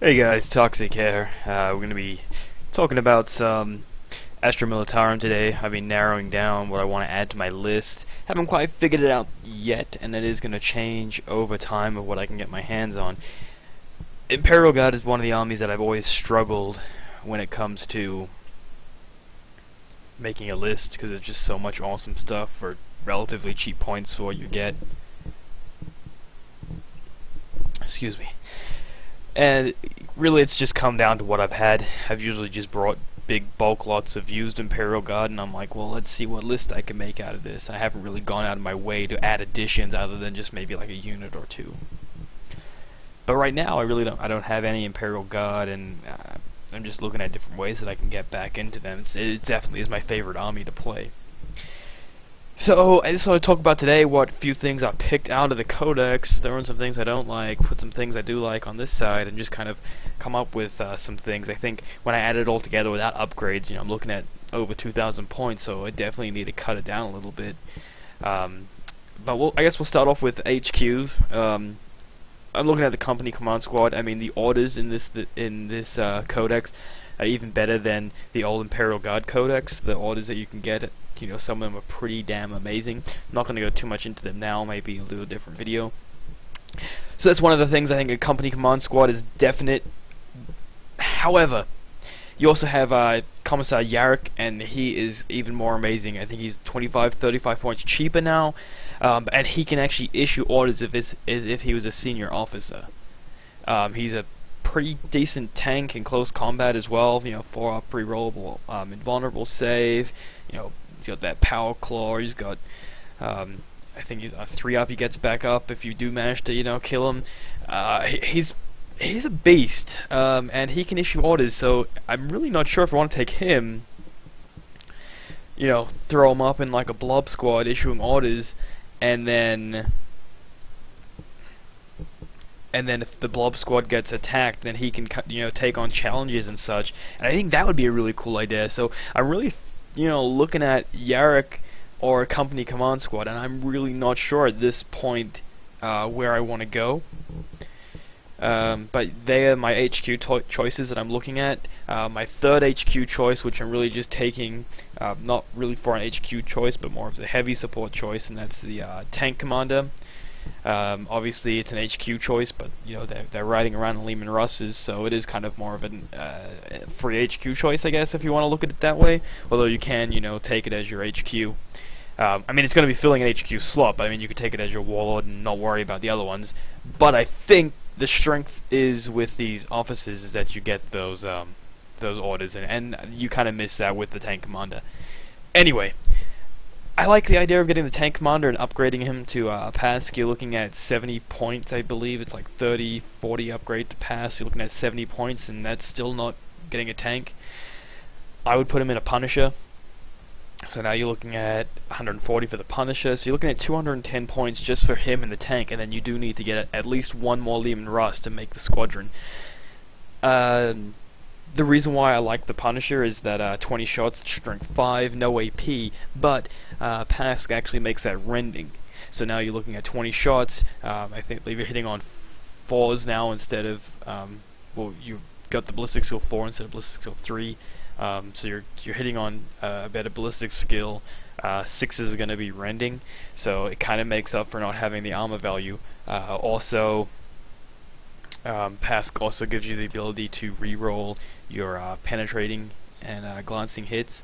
Hey guys, Toxic here. We're going to be talking about some Astra Militarum today. I've been narrowing down what I want to add to my list. Haven't quite figured it out yet, and it is going to change over time of what I can get my hands on. Imperial Guard is one of the armies that I've always struggled when it comes to making a list, because there's just so much awesome stuff for relatively cheap points for what you get. Excuse me. And really it's just come down to what I've had. I've usually just brought big bulk lots of used Imperial Guard, and I'm like, well, let's see what list I can make out of this. I haven't really gone out of my way to add additions other than just maybe like a unit or two. But right now I don't have any Imperial Guard, and I'm just looking at different ways that I can get back into them. It definitely is my favorite army to play. So, I just want to talk about today what few things I picked out of the codex, throw in some things I don't like, put some things I do like on this side, and just kind of come up with some things. I think when I add it all together without upgrades, I'm looking at over 2,000 points, so I definitely need to cut it down a little bit. But I guess we'll start off with HQs. I'm looking at the company command squad. I mean, the orders in this codex are even better than the old Imperial Guard codex. The orders that you can get, some of them are pretty damn amazing. I'm not going to go too much into them now. Maybe I'll do a different video. So that's one of the things I think a company command squad is definite. However, you also have Commissar Yarrick, and he is even more amazing. I think he's 25, 35 points cheaper now, and he can actually issue orders as if he was a senior officer. He's a pretty decent tank in close combat as well. 4-up rerollable, invulnerable save. He's got that power claw. He's got, I think he's a 3-up. He gets back up if you do manage to, kill him. He's a beast, and he can issue orders. So I'm really not sure if I want to take him. Throw him up in like a blob squad, issuing orders, and then if the blob squad gets attacked, then he can take on challenges and such. And I think that would be a really cool idea. So I'm really looking at Yarrick or a company command squad, and I'm really not sure at this point where I want to go. But they are my HQ choices that I'm looking at. My third HQ choice, which I'm really just taking, not really for an HQ choice, but more of a heavy support choice, and that's the tank commander. Obviously it's an HQ choice, but they're riding around in Lehman Russes, so it is kind of more of a free HQ choice, I guess, if you want to look at it that way. Although you can, take it as your HQ. I mean, it's going to be filling an HQ slot, but I mean, you could take it as your warlord and not worry about the other ones. But I think the strength is with these officers is that you get those orders, and you kind of miss that with the tank commander. Anyway, I like the idea of getting the tank commander and upgrading him to Pask. You're looking at 70 points, I believe. It's like 30, 40 upgrade to Pask. You're looking at 70 points, and that's still not getting a tank. I would put him in a Punisher. So now you're looking at 140 for the Punisher. So you're looking at 210 points just for him and the tank, and then you do need to get at least one more Lehman Russ to make the squadron. The reason why I like the Punisher is that 20 shots, strength 5, no AP, but Pask actually makes that rending. So now you're looking at 20 shots. I think you're hitting on 4s now instead of, you've got the ballistic skill 4 instead of ballistic skill 3. So you're hitting on a better ballistic skill. 6s are going to be rending, so it kind of makes up for not having the armor value. Also, Pask also gives you the ability to reroll your penetrating and glancing hits,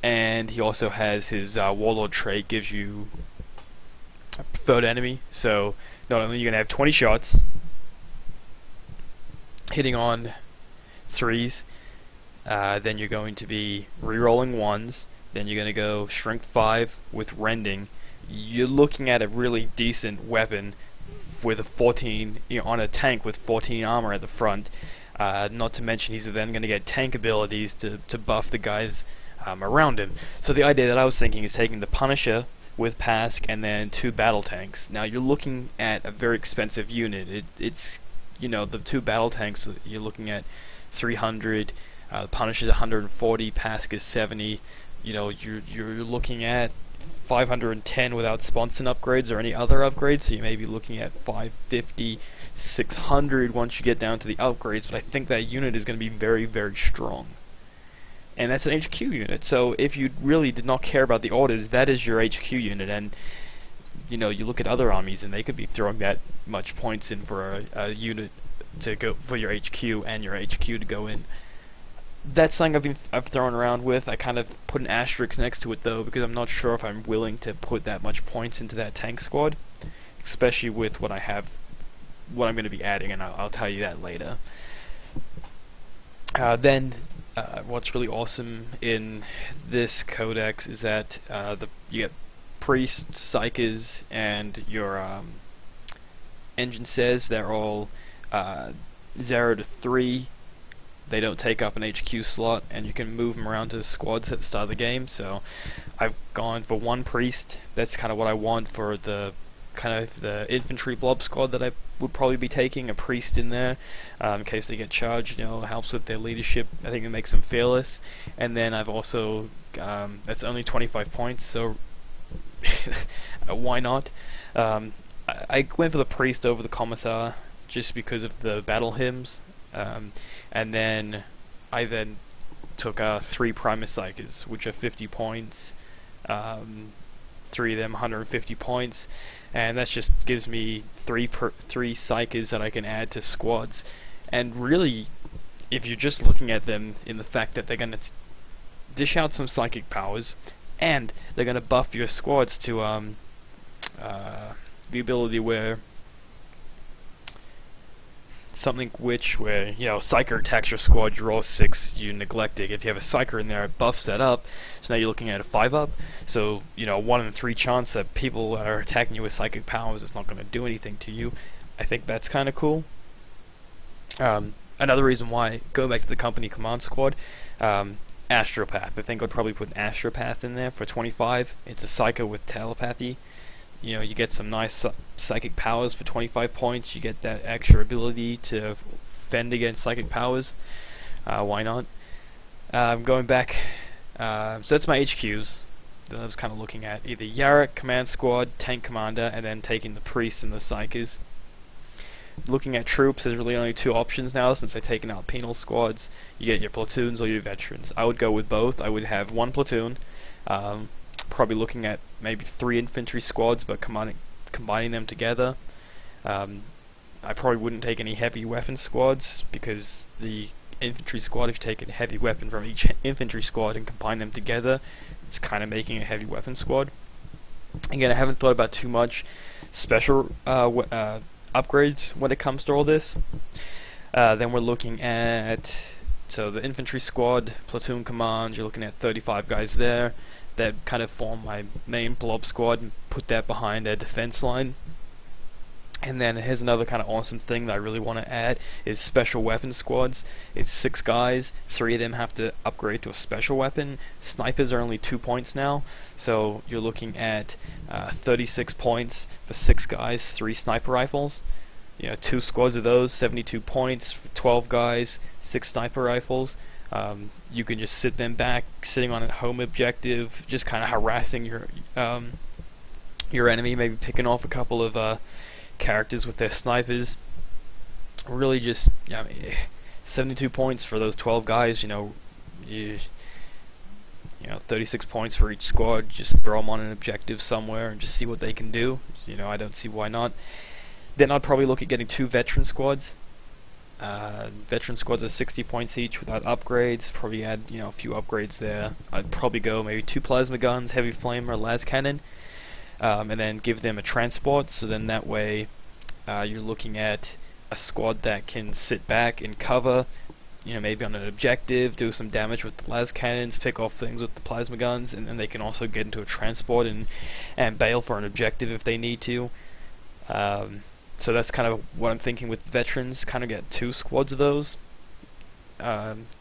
and he also has his warlord trait, gives you a preferred enemy. So not only are you going to have 20 shots hitting on 3s, then you're going to be rerolling 1s, then you're going to go strength 5 with rending. You're looking at a really decent weapon with a 14, on a tank with 14 armor at the front. Not to mention he's then going to get tank abilities to buff the guys around him. So the idea that I was thinking is taking the Punisher with Pask and then 2 battle tanks. Now you're looking at a very expensive unit. It's the 2 battle tanks you're looking at 300. The Punisher's 140. Pask is 70. You're looking at 510 without sponson upgrades or any other upgrades, so you may be looking at 550, 600 once you get down to the upgrades, but I think that unit is going to be very, very strong. And that's an HQ unit, so if you really did not care about the orders, that is your HQ unit. And you know, you look at other armies and they could be throwing that much points in for a unit to go for your HQ and your HQ to go in. That's something I've thrown around with. I kind of put an asterisk next to it though, because I'm not sure if I'm willing to put that much points into that tank squad, especially with what I'm going to be adding, and I'll tell you that later. Then what's really awesome in this codex is that you get priest, psychers, and your engine says they're all 0 to 3. They don't take up an HQ slot, and you can move them around to the squads at the start of the game. So I've gone for one priest. That's kind of what I want for the infantry blob squad that I would probably be taking, a priest in there in case they get charged. You know, it helps with their leadership. I think it makes them fearless. And then I've also that's only 25 points, so why not? I went for the priest over the commissar just because of the battle hymns. And then I took 3 Primus Psychers, which are 50 points, 3 of them 150 points, and that just gives me 3 Psychers that I can add to squads. And really, if you're just looking at them in the fact that they're going to dish out some psychic powers, and they're going to buff your squads to the ability where where, you know, Psyker attacks your squad, you roll 6, you neglect it. If you have a Psyker in there, it buffs that up, so now you're looking at a 5-up, so, you know, 1 in 3 chance that people that are attacking you with psychic powers is not going to do anything to you. I think that's kind of cool. Another reason why, going back to the company command squad, Astropath. I think I'd probably put an Astropath in there for 25. It's a Psycho with telepathy. You know, you get some nice psychic powers for 25 points. You get that extra ability to fend against psychic powers. Why not? Going back, so that's my HQs. Then I was kind of looking at either Yarrick, Command Squad, Tank Commander, and then taking the Priests and the Psychers. Looking at troops, there's really only 2 options now since I've taken out penal squads. You get your platoons or your veterans. I would go with both. I would have 1 platoon. Probably looking at maybe 3 infantry squads, but combining them together. I probably wouldn't take any heavy weapon squads, because the infantry squad, if you take a heavy weapon from each infantry squad and combine them together, it's kind of making a heavy weapon squad. Again, I haven't thought about too much special upgrades when it comes to all this. Then we're looking at, so the infantry squad, platoon command, you're looking at 35 guys there. That kind of form my main blob squad and put that behind a defense line. And then here's another kind of awesome thing that I really want to add is special weapon squads. It's 6 guys, 3 of them have to upgrade to a special weapon. Snipers are only 2 points now, so you're looking at 36 points for 6 guys, 3 sniper rifles. You know, 2 squads of those, 72 points for 12 guys, 6 sniper rifles. You can just sit them back, sitting on a home objective, just kind of harassing your enemy, maybe picking off a couple of characters with their snipers. Really just, I mean, 72 points for those 12 guys, you know, 36 points for each squad. Just throw them on an objective somewhere and just see what they can do. You know, I don't see why not. Then I'd probably look at getting 2 veteran squads. Veteran squads are 60 points each without upgrades. Probably add, you know, a few upgrades there. I'd probably go maybe 2 plasma guns, heavy flame, or las cannon, and then give them a transport. So then that way, you're looking at a squad that can sit back and cover. You know, maybe on an objective, do some damage with the las cannons, pick off things with the plasma guns, and then they can also get into a transport and bail for an objective if they need to. So that's kind of what I'm thinking with veterans, kind of get 2 squads of those.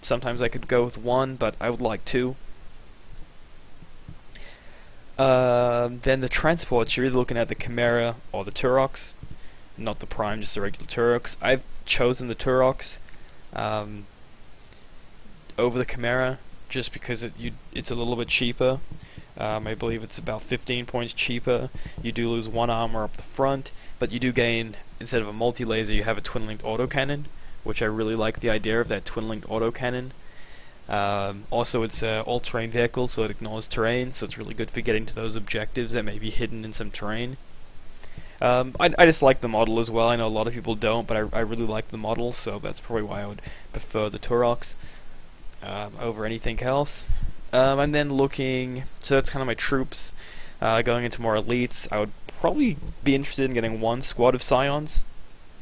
Sometimes I could go with 1, but I would like 2. Then the transports, you're either looking at the Chimera or the Turox. Not the Prime, just the regular Turox. I've chosen the Turox over the Chimera, just because it's a little bit cheaper. I believe it's about 15 points cheaper. You do lose one armor up the front, but you do gain, instead of a multi-laser, you have a twin-linked autocannon, which I really like the idea of, that twin-linked autocannon. Also, it's an all-terrain vehicle, so it ignores terrain, so it's really good for getting to those objectives that may be hidden in some terrain. I just like the model as well. I know a lot of people don't, but I really like the model, so that's probably why I would prefer the Turox over anything else. And then looking, so that's kind of my troops. Going into more elites, I would probably be interested in getting one squad of Scions.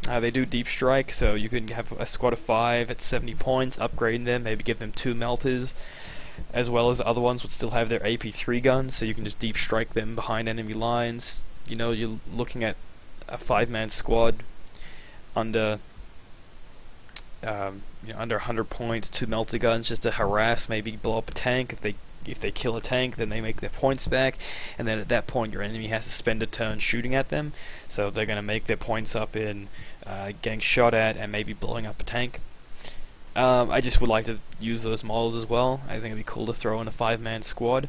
They do deep strike, so you can have a squad of 5 at 70 points, upgrade them, maybe give them 2 melters, as well as the other ones would still have their AP3 guns, so you can just deep strike them behind enemy lines. You know, you're looking at a 5-man squad under under 100 points, 2 melter guns just to harass, maybe blow up a tank. If they kill a tank, then they make their points back, and then at that point your enemy has to spend a turn shooting at them, so they're going to make their points up in getting shot at and maybe blowing up a tank. I just would like to use those models as well. I think it'd be cool to throw in a 5-man squad.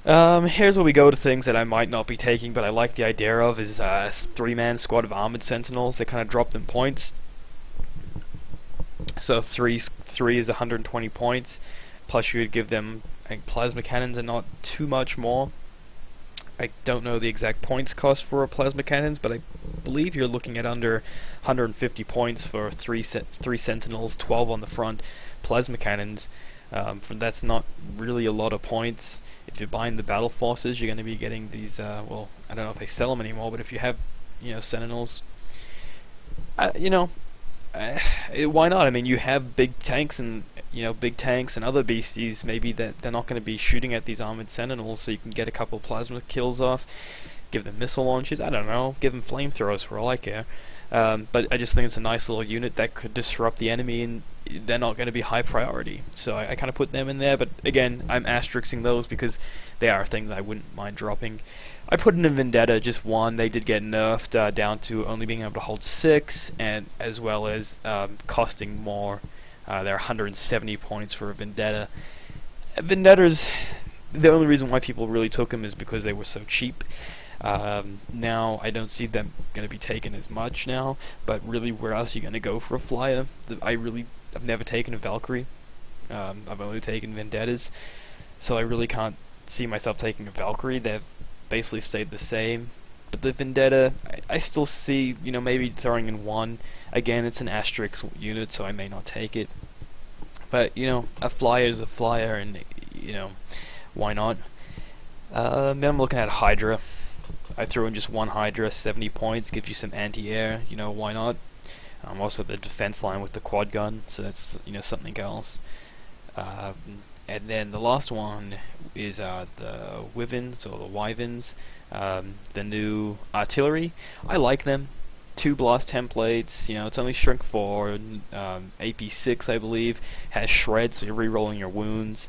Here's where we go to things that I might not be taking, but I like the idea of, is a 3-man squad of armored sentinels. They kind of drop them points. So 3 is 120 points, plus you would give them, I think, plasma cannons and not too much more. I don't know the exact points cost for plasma cannons, but I believe you're looking at under 150 points for 3 sentinels, 12 on the front, plasma cannons. That's not really a lot of points. If you're buying the battle forces, you're going to be getting these, well, I don't know if they sell them anymore, but if you have, sentinels, why not? I mean, you have big tanks and other beasties. Maybe that they're not going to be shooting at these armored sentinels, so you can get a couple plasma kills off. Give them missile launches. I don't know. Give them flamethrowers for all I care. But I just think it's a nice little unit that could disrupt the enemy, and they're not going to be high priority. So I kind of put them in there. But again, I'm asterixing those because they are a thing that I wouldn't mind dropping. I put in a Vendetta, just one. They did get nerfed down to only being able to hold 6, and as well as costing more. They're 170 points for a Vendetta. Vendettas, the only reason why people really took them is because they were so cheap. Now I don't see them going to be taken as much now, but really, where else are you going to go for a flyer? I've never taken a Valkyrie. I've only taken Vendettas, so I really can't see myself taking a Valkyrie. They've basically stayed the same, but the Vendetta, I still see, maybe throwing in one. Again, it's an Asterix unit, so I may not take it, but a flyer is a flyer, and why not? Then I'm looking at Hydra. I threw in just one Hydra, 70 points, gives you some anti-air, why not? Also the defense line with the quad gun, so that's something else. And then the last one is the Wyverns, or the Wyverns, the new artillery. I like them. 2 blast templates, it's only shrink 4, AP6 I believe, has shred, so you're re-rolling your wounds.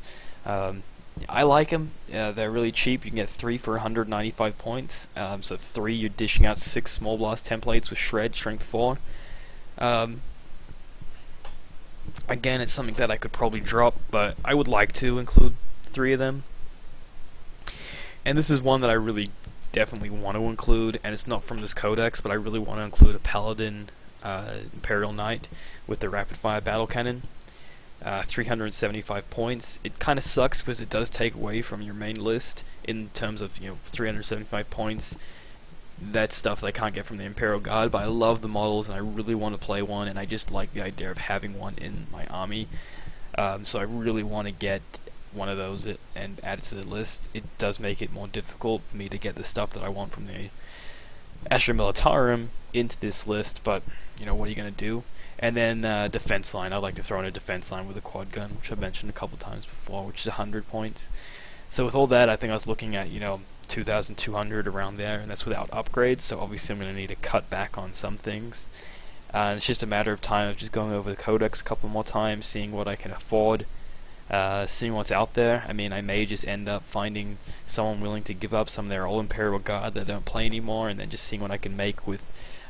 I like them. They're really cheap. You can get 3 for 195 points. So 3, you're dishing out 6 small blast templates with shred, strength 4. Again, it's something that I could probably drop, but I would like to include 3 of them. And this is one that I really definitely want to include, and it's not from this codex, but I really want to include a Paladin Imperial Knight with the rapid fire battle cannon. 375 points. It kind of sucks because it does take away from your main list in terms of 375 points. That's stuff that I can't get from the Imperial Guard, but I love the models and I really want to play one, and I just like the idea of having one in my army. So I really want to get one of those and add it to the list. It does make it more difficult for me to get the stuff that I want from the Astra Militarum into this list, but what are you going to do? And then defense line. I'd like to throw in a defense line with a quad gun, which I've mentioned a couple times before, which is 100 points. So with all that, I think I was looking at 2,200 around there, and that's without upgrades. So obviously I'm going to need to cut back on some things. It's just a matter of time of just going over the codex a couple more times, seeing what I can afford, seeing what's out there. I mean, I may just end up finding someone willing to give up some of their old Imperial Guard that don't play anymore, and then just seeing what I can make with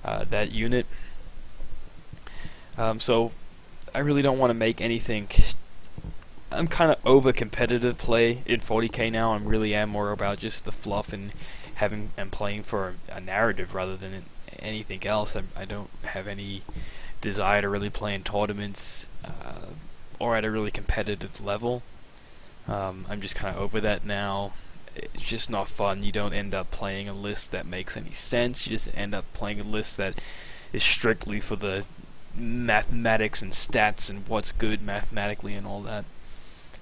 that unit. So I really don't want to make anything I'm kind of over competitive play in 40k now. I really am more about just the fluff and having and playing for a narrative rather than anything else. I don't have any desire to really play in tournaments or at a really competitive level. I'm just kind of over that now. It's just not fun. You don't end up playing a list that makes any sense. You just end up playing a list that is strictly for the mathematics and stats and what's good mathematically and all that.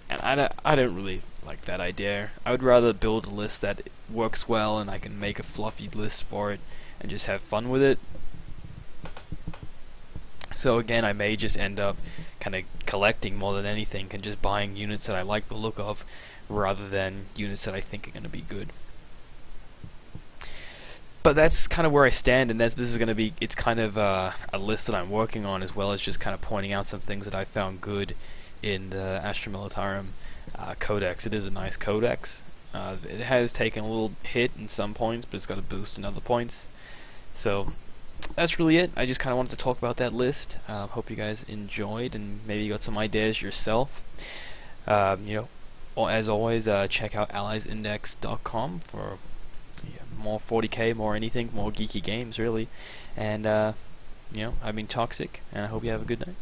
And I don't really like that idea. I would rather build a list that works well and I can make a fluffy list for it and just have fun with it. So again, I may just end up kind of collecting more than anything and just buying units that I like the look of rather than units that I think are going to be good. But that's kind of where I stand, and this is going to be, it's kind of a list that I'm working on, as well as just kind of pointing out some things that I found good in the Astra Militarum codex. It is a nice codex. It has taken a little hit in some points, but it's got a boost in other points. So that's really it. I just kind of wanted to talk about that list. Hope you guys enjoyed and maybe you got some ideas yourself. As always, check out alliesindex.com for more 40k, more anything, more geeky games, really. And I've been Toxic, and I hope you have a good night.